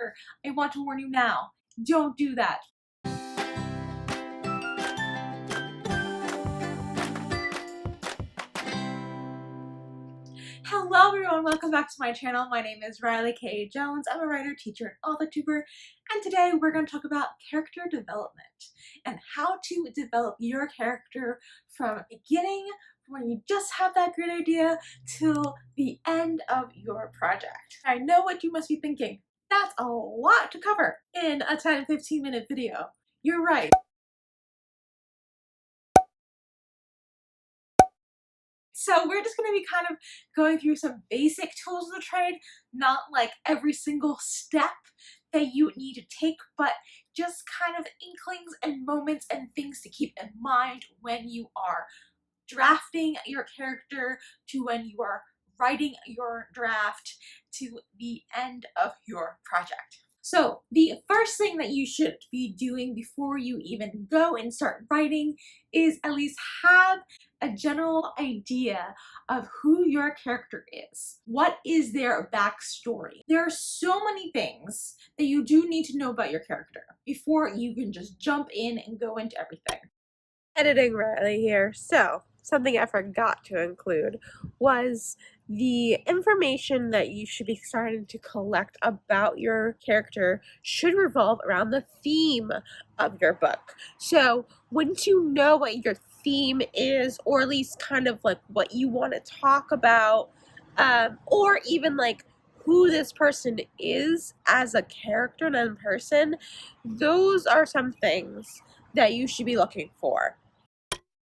character. I want to warn you now, don't do that. Hello everyone, welcome back to my channel. My name is Riley K. Jones. I'm a writer, teacher, and author tuber, and today we're going to talk about character development and how to develop your character from beginning, when you just have that great idea, till the end of your project. I know what you must be thinking. That's a lot to cover in a 10-15 minute video. You're right. So we're just going to be kind of going through some basic tools of the trade, not like every single step that you need to take, but just kind of inklings and moments and things to keep in mind when you are drafting your character, to when you are writing your draft, to the end of your project. So the first thing that you should be doing before you even go and start writing is at least have a general idea of who your character is. What is their backstory? There are so many things that you do need to know about your character before you can just jump in and go into everything. Editing Riley here. So, something I forgot to include was the information that you should be starting to collect about your character should revolve around the theme of your book. So, once you know what your theme is, or at least kind of like what you want to talk about, or even like who this person is as a character and in person, those are some things that you should be looking for.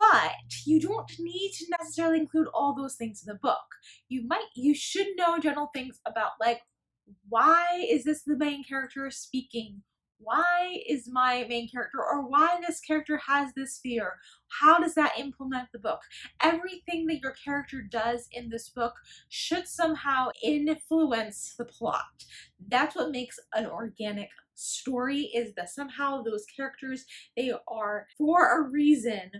But you don't need to necessarily include all those things in the book. You should know general things about, like, why is this the main character speaking? Why is my main character, or why this character has this fear? How does that implement the book? Everything that your character does in this book should somehow influence the plot. That's what makes an organic story, is that somehow those characters, they are for a reason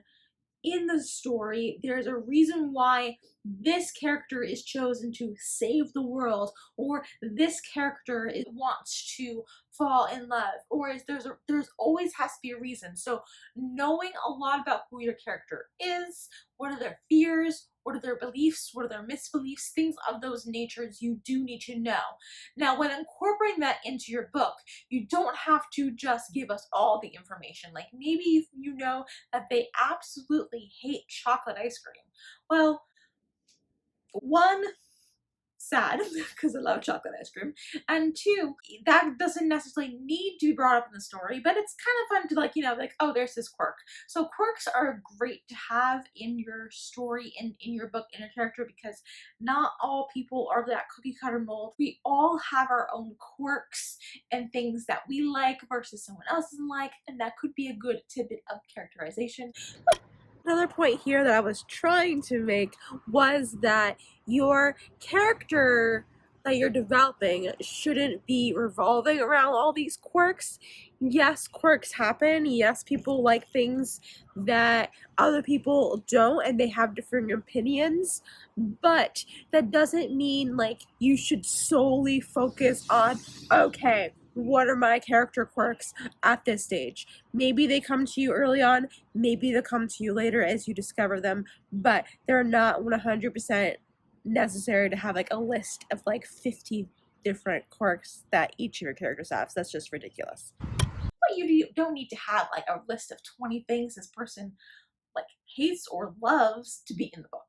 in the story. There's a reason why this character is chosen to save the world, or this character wants to fall in love, or there's always has to be a reason. So knowing a lot about who your character is, what are their fears, what are their beliefs, what are their misbeliefs, things of those natures, you do need to know. Now, when incorporating that into your book, you don't have to just give us all the information. Like, maybe you know that they absolutely hate chocolate ice cream. Well, one, sad, because I love chocolate ice cream, and two, that doesn't necessarily need to be brought up in the story, but it's kind of fun to, like, like, oh, there's this quirk. So quirks are great to have in your story and in your book, in your character, because not all people are that cookie cutter mold. We all have our own quirks and things that we like versus someone else doesn't like, and that could be a good tidbit of characterization. Another point here that I was trying to make was that your character that you're developing shouldn't be revolving around all these quirks. Yes, quirks happen. Yes, people like things that other people don't, and they have different opinions. But that doesn't mean like you should solely focus on, okay, what are my character quirks at this stage? Maybe they come to you early on, maybe they'll come to you later as you discover them, but they're not 100% necessary to have like a list of like 50 different quirks that each of your characters have. So that's just ridiculous. But you don't need to have like a list of 20 things this person like hates or loves to be in the book.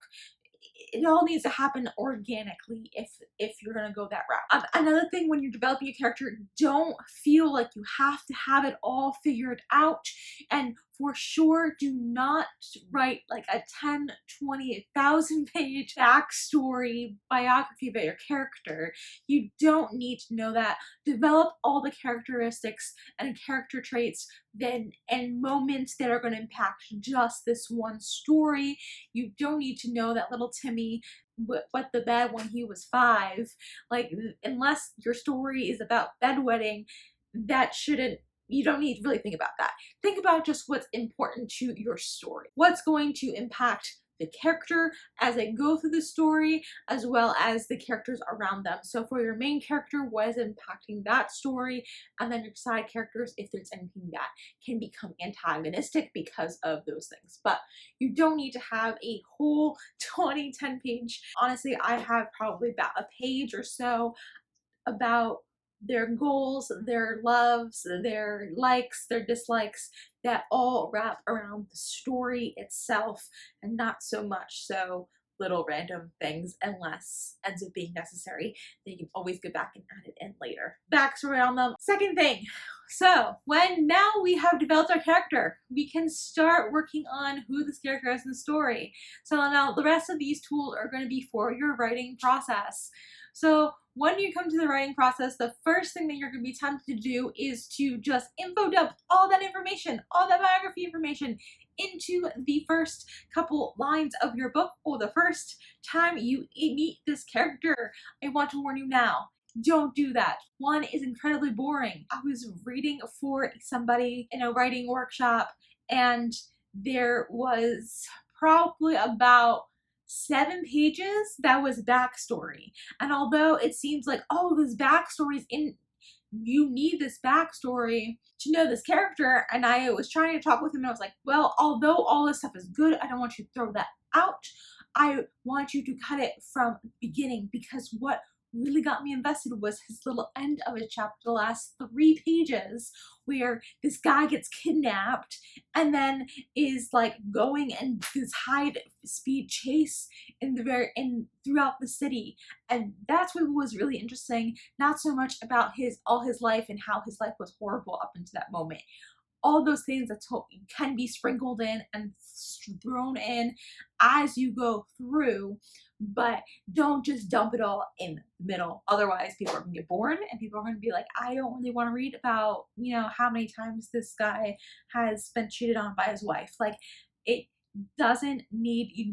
It all needs to happen organically if you're gonna go that route. Another thing, when you're developing a character, don't feel like you have to have it all figured out, and for sure do not write like a 10, 20, 1,000 page backstory biography about your character. You don't need to know that. Develop all the characteristics and character traits then and moments that are going to impact just this one story. You don't need to know that little Timmy wet the bed when he was 5. Like, unless your story is about bedwetting, that shouldn't, you don't need to really think about that. Think about just what's important to your story. What's going to impact the character as they go through the story, as well as the characters around them. So for your main character, what is impacting that story, and then your side characters, if there's anything that can become antagonistic because of those things. But you don't need to have a whole 10 page. Honestly, I have probably about a page or so about their goals, their loves, their likes, their dislikes, that all wrap around the story itself, and not so much so little random things, unless ends up being necessary. They can always go back and add it in later. Backstory on them. Second thing, so when now we have developed our character, we can start working on who this character is in the story. So now the rest of these tools are going to be for your writing process. So when you come to the writing process, the first thing that you're going to be tempted to do is to just info dump all that information, all that biography information into the first couple lines of your book, or the first time you meet this character. I want to warn you now, don't do that. One is incredibly boring. I was reading for somebody in a writing workshop, and there was probably about 7 pages that was backstory. And although it seems like, oh, this backstory's in, you need this backstory to know this character, and I was trying to talk with him, and I was like, well, although all this stuff is good, I don't want you to throw that out. I want you to cut it from the beginning, because what really got me invested was his little end of his chapter, the last 3 pages, where this guy gets kidnapped and then is like going and this high speed chase throughout the city. And that's what was really interesting, not so much about all his life and how his life was horrible up until that moment. All those things that can be sprinkled in and thrown in as you go through, but don't just dump it all in the middle. Otherwise, people are going to get bored, and people are going to be like, I don't really want to read about, how many times this guy has been cheated on by his wife. Like, you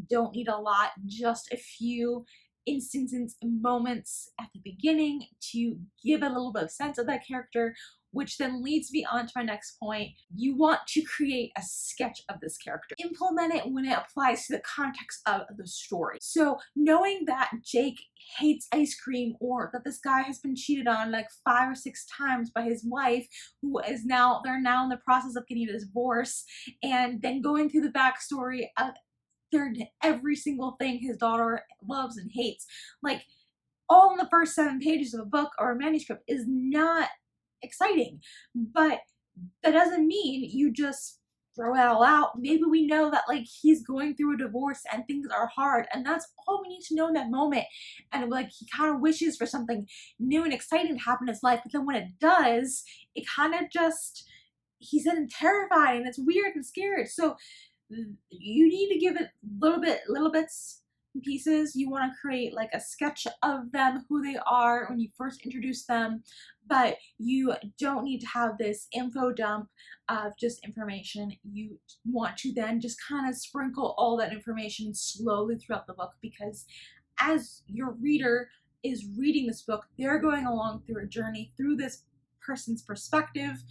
don't need a lot, just a few instances and moments at the beginning to give a little bit of sense of that character, which then leads me on to my next point. You want to create a sketch of this character. Implement it when it applies to the context of the story. So knowing that Jake hates ice cream, or that this guy has been cheated on like 5 or 6 times by his wife, they're now in the process of getting a divorce, and then going through the backstory of every single thing his daughter loves and hates, like all in the first 7 pages of a book or a manuscript, is not exciting. But that doesn't mean you just throw it all out. Maybe we know that like he's going through a divorce and things are hard, and that's all we need to know in that moment. And like he kind of wishes for something new and exciting to happen in his life, but then when it does, it kind of just, he's then terrified and it's weird and scared. So you need to give it little bits and pieces. You want to create like a sketch of them, who they are when you first introduce them, but you don't need to have this info dump of just information. You want to then just kind of sprinkle all that information slowly throughout the book, because as your reader is reading this book, they're going along through a journey through this person's perspective,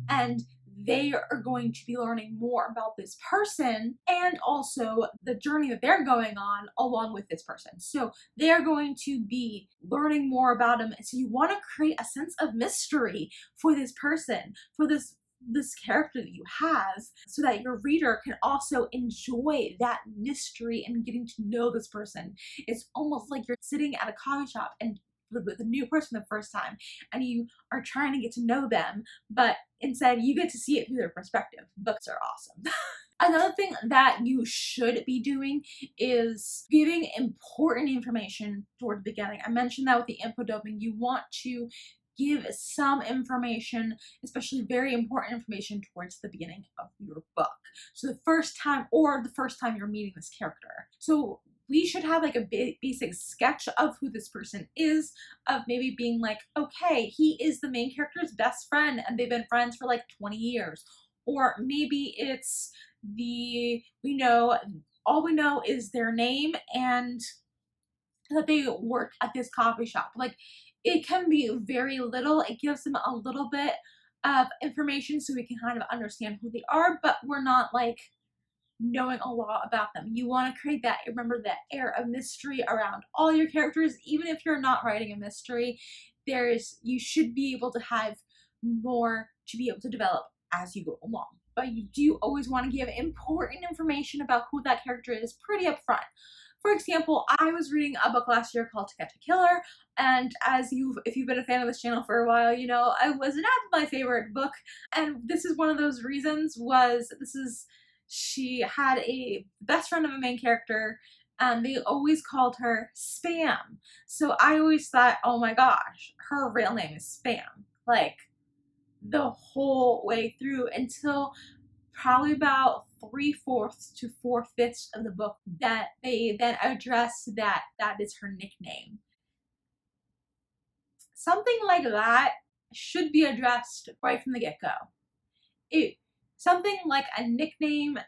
and they are going to be learning more about this person and also the journey that they're going on along with this person. So they're going to be learning more about him. So you want to create a sense of mystery for this person, for this character that you have, so that your reader can also enjoy that mystery and getting to know this person. It's almost like you're sitting at a coffee shop and with a new person the first time, and you are trying to get to know them, but instead you get to see it through their perspective. Books are awesome. Another thing that you should be doing is giving important information toward the beginning. I mentioned that with the info dumping. You want to give some information, especially very important information, towards the beginning of your book. So the first time you're meeting this character. So we should have like a basic sketch of who this person is, of maybe being like, okay, he is the main character's best friend and they've been friends for like 20 years. Or maybe it's all we know is their name and that they work at this coffee shop. Like, it can be very little. It gives them a little bit of information so we can kind of understand who they are, but we're not like knowing a lot about them. You want to create that, remember, that air of mystery around all your characters. Even if you're not writing a mystery, you should be able to have more to be able to develop as you go along. But you do always want to give important information about who that character is pretty upfront. For example, I was reading a book last year called To Catch a Killer, and if you've been a fan of this channel for a while, you know I was not my favorite book, and this is one of those reasons. She had a best friend of a main character, and they always called her Spam. So I always thought, oh my gosh, her real name is Spam, like the whole way through, until probably about 3/4 to 4/5 of the book that they then address that is her nickname. Something like that should be addressed right from the get-go. Something like a nickname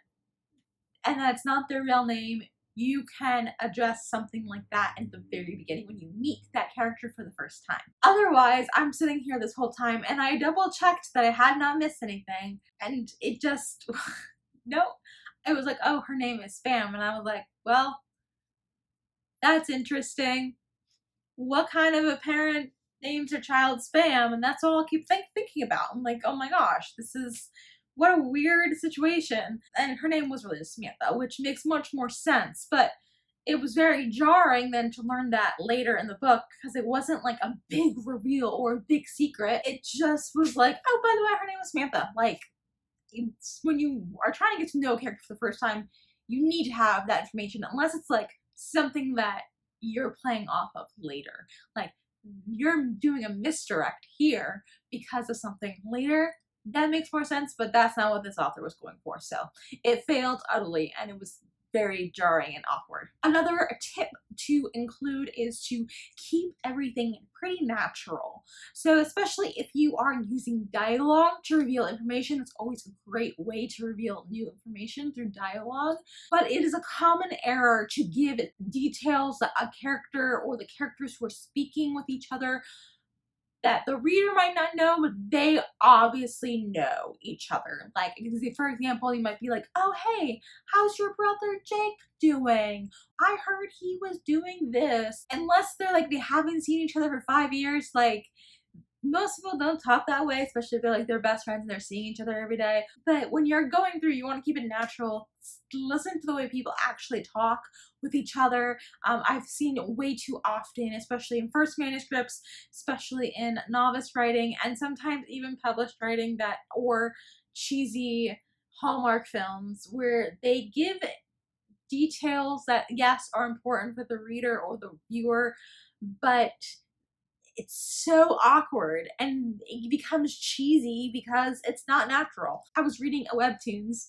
and that's not their real name, you can address something like that at the very beginning when you meet that character for the first time. Otherwise, I'm sitting here this whole time and I double checked that I had not missed anything, and it just, no. It was like, oh, her name is Spam, and I was like, well, that's interesting. What kind of a parent names their child Spam? And that's all I keep thinking about. I'm like, oh my gosh, what a weird situation. And her name was really just Samantha, which makes much more sense. But it was very jarring then to learn that later in the book, because it wasn't like a big reveal or a big secret. It just was like, oh, by the way, her name was Samantha. Like, when you are trying to get to know a character for the first time, you need to have that information, unless it's like something that you're playing off of later. Like, you're doing a misdirect here because of something later. That makes more sense, but that's not what this author was going for. So it failed utterly, and it was very jarring and awkward. Another tip to include is to keep everything pretty natural. So especially if you are using dialogue to reveal information, it's always a great way to reveal new information through dialogue. But it is a common error to give details that a character or the characters who are speaking with each other that the reader might not know, but they obviously know each other. Like, for example, you might be like, oh, hey, how's your brother Jake doing? I heard he was doing this. Unless they're like, they haven't seen each other for 5 years, like, most people don't talk that way, especially if they're like their best friends and they're seeing each other every day. But when you're going through, you want to keep it natural. Listen to the way people actually talk with each other. I've seen way too often, especially in first manuscripts, especially in novice writing, and sometimes even published writing, or cheesy Hallmark films, where they give details that, yes, are important for the reader or the viewer, but it's so awkward and it becomes cheesy because it's not natural. I was reading a webtoons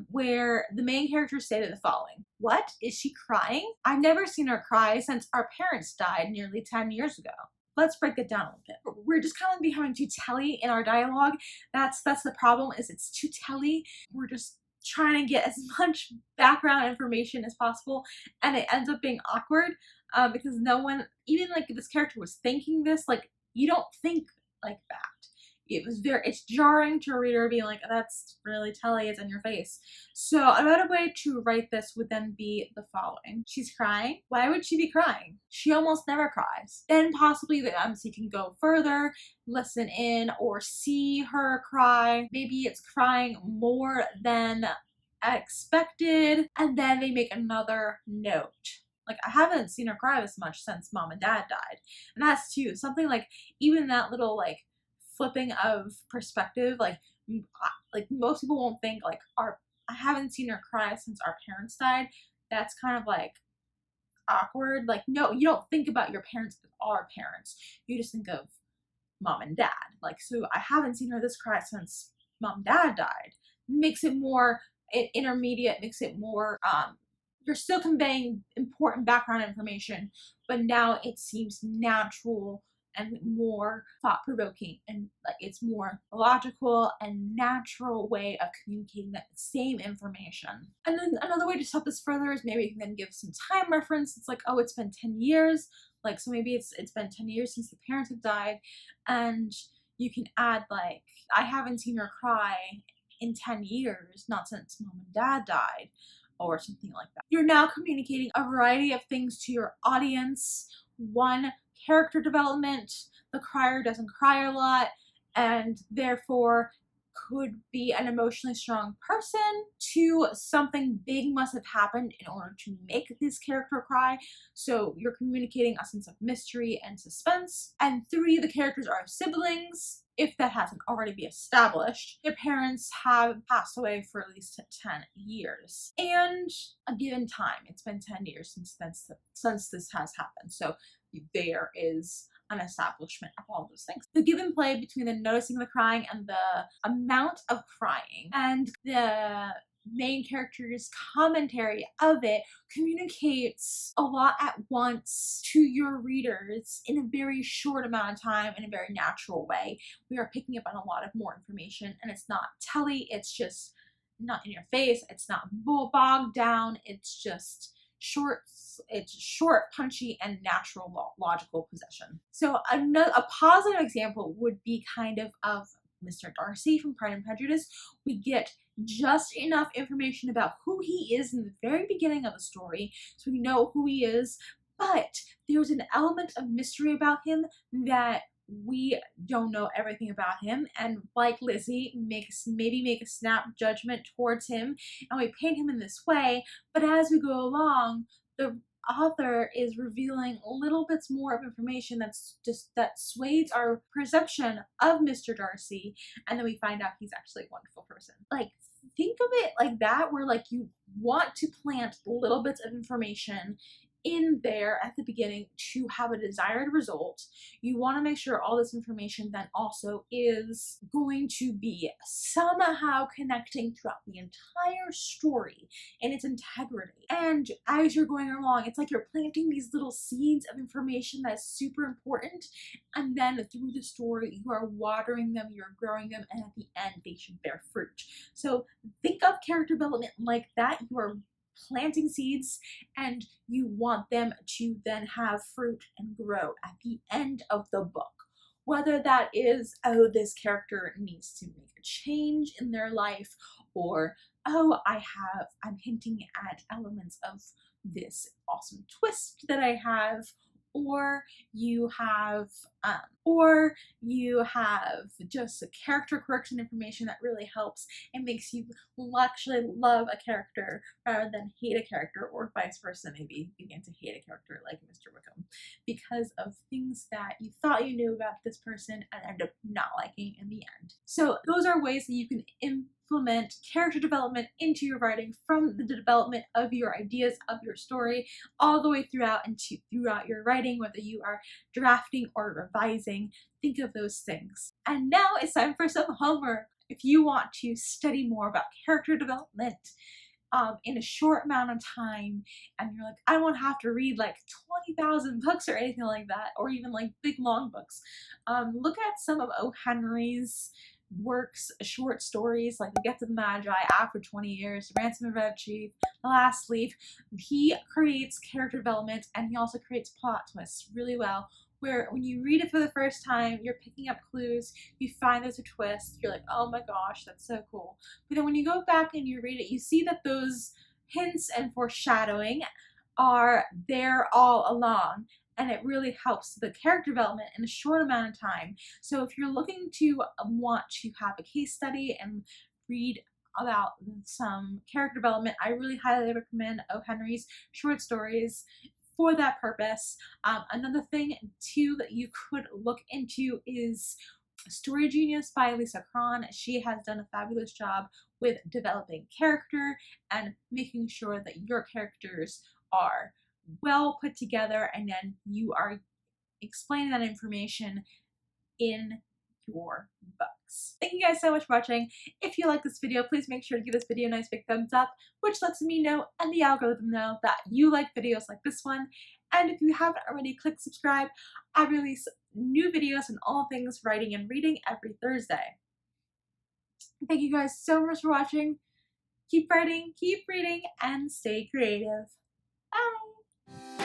where the main character stated the following: what? Is she crying? I've never seen her cry since our parents died nearly 10 years ago. Let's break it down a little bit. We're just kind of becoming too telly in our dialogue. That's the problem, is it's too telly. We're just trying to get as much background information as possible, and it ends up being awkward because no one, even like if this character was thinking this, like, you don't think like that. It's jarring to a reader being like, that's really telly, it's in your face. So another way to write this would then be the following: she's crying. Why would she be crying? She almost never cries. Then possibly the MC can go further, listen in, or see her cry. Maybe it's crying more than expected, and then they make another note. Like, I haven't seen her cry this much since mom and dad died. And that's too, something like, even that little like flipping of perspective, like most people won't think like, I haven't seen her cry since our parents died. That's kind of like awkward. Like, no, you don't think about your parents as our parents. You just think of mom and dad. Like, so I haven't seen her this cry since mom and dad died. Makes it more intermediate, makes it more, you're still conveying important background information, but now it seems natural and more thought-provoking, and like it's more logical and natural way of communicating that same information. And then another way to step this further is maybe you can then give some time reference. It's like, oh, it's been 10 years. Like, so maybe it's been 10 years since the parents have died, and you can add like, I haven't seen her cry in 10 years, not since mom and dad died or something like that. You're now communicating a variety of things to your audience. One, character development. The crier doesn't cry a lot and therefore could be an emotionally strong person. Two, something big must have happened in order to make this character cry. So you're communicating a sense of mystery and suspense. And three, the characters are siblings. If that hasn't already been established, their parents have passed away for at least 10 years. And a given time, it's been 10 years since this has happened. So there is an establishment of all those things. The give and play between the noticing the crying and the amount of crying and the main character's commentary of it communicates a lot at once to your readers in a very short amount of time in a very natural way. We are picking up on a lot of more information, and it's not telly, it's just not in your face, it's not bogged down, it's just short, punchy, and natural logical possession. So a positive example would be kind of Mr. Darcy from Pride and Prejudice. We get just enough information about who he is in the very beginning of the story, so we know who he is, but there's an element of mystery about him that we don't know everything about him, and like Lizzie, maybe make a snap judgment towards him, and we paint him in this way, but as we go along, the author is revealing little bits more of information that sways our perception of Mr. Darcy, and then we find out he's actually a wonderful person. Like, think of it like that, where like you want to plant little bits of information in there at the beginning to have a desired result. You want to make sure all this information then also is going to be somehow connecting throughout the entire story in its integrity. And as you're going along, it's like you're planting these little seeds of information that's super important, and then through the story you are watering them, you're growing them, and at the end they should bear fruit. So think of character development like that. You are planting seeds and you want them to then have fruit and grow at the end of the book. Whether that is, oh, this character needs to make a change in their life, or oh, I'm hinting at elements of this awesome twist that I have, or you have just a character quirks and information that really helps and makes you actually love a character rather than hate a character, or vice versa, maybe begin to hate a character like Mr. Wickham because of things that you thought you knew about this person and end up not liking in the end. So those are ways that you can implement character development into your writing, from the development of your ideas of your story all the way throughout your writing, whether you are drafting or revising. Think of those things. And now it's time for some homework. If you want to study more about character development in a short amount of time, and you're like, I don't have to read like 20,000 books or anything like that, or even like big long books, look at some of O. Henry's works, short stories like The Gift of the Magi, After 20 Years, Ransom of Red Chief, The Last Leaf. He creates character development, and he also creates plot twists really well, where when you read it for the first time, you're picking up clues, you find there's a twist, you're like, oh my gosh, that's so cool. But then when you go back and you read it, you see that those hints and foreshadowing are there all along, and it really helps the character development in a short amount of time. So if you're looking to want to have a case study and read about some character development, I really highly recommend O. Henry's short stories for that purpose. Another thing too that you could look into is Story Genius by Lisa Cron. She has done a fabulous job with developing character and making sure that your characters are well put together, and then you are explaining that information in your books. Thank you guys so much for watching. If you like this video, please make sure to give this video a nice big thumbs up, which lets me know and the algorithm know that you like videos like this one. And if you haven't already, click subscribe. I release new videos on all things writing and reading every Thursday. Thank you guys so much for watching. Keep writing, keep reading, and stay creative. Bye!